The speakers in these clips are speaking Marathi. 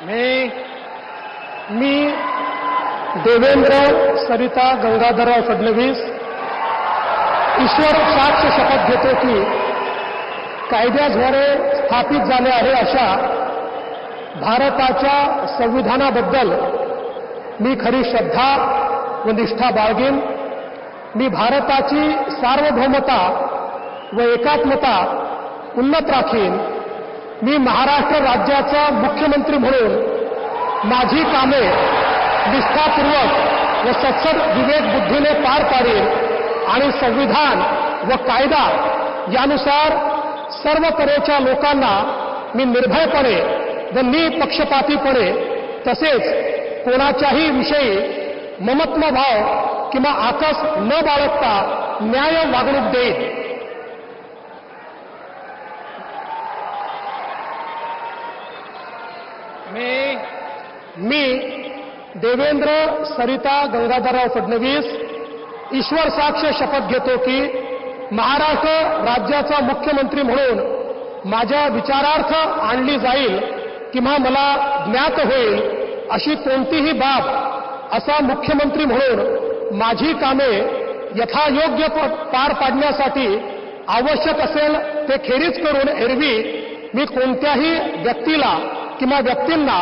मी देवेंद्र सरिता गंगाधरराव फडणवीस ईश्वर साक्ष शपथ घेतो की कायद्याद्वारे स्थापित झाले आहे अशा भारताच्या संविधानाबद्दल मी खरी श्रद्धा व निष्ठा बाळगेन। मी भारताची सार्वभौमता व एकात्मता उन्नत राखीन। मी महाराष्ट्र राज्याचा मुख्यमंत्री म्हणून माझी कामे निष्ठापूर्वक व सत्सद विवेक बुद्धीने पार पाडेन आणि संविधान व कायदा यानुसार सर्व तऱ्हेच्या लोकांना मी निर्भयपणे व निपक्षपातीपणे तसेच कोणाच्याही विषयी ममत्व भाव किंवा आकस न बाळगता न्याय वागणूक देईन। मी देवेंद्र सरिता गंगाधरराव फडणवीस ईश्वर साक्ष शपथ घेतो की महाराष्ट्र राज्याचा मुख्यमंत्री म्हणून माझ्या विचारार्थ आणली जाईल किंवा मला ज्ञात होईल अशी कोणतीही बाब असा मुख्यमंत्री म्हणून माझी कामे यथायोग्य पार पाडण्यासाठी आवश्यक असेल ते खेरीज करून एरवी मी कोणत्याही व्यक्तीला किंवा व्यक्तींना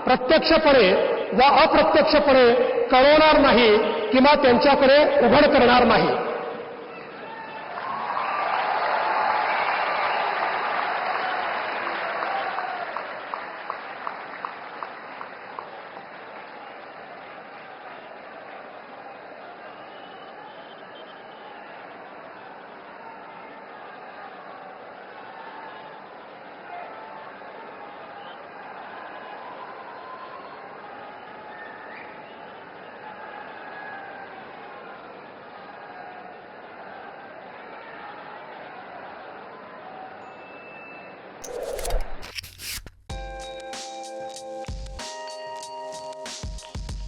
प्रत्यक्षपणे व अप्रत्यक्षपणे कळवणार नाही किंवा त्यांच्याकडे उघड करणार नाही।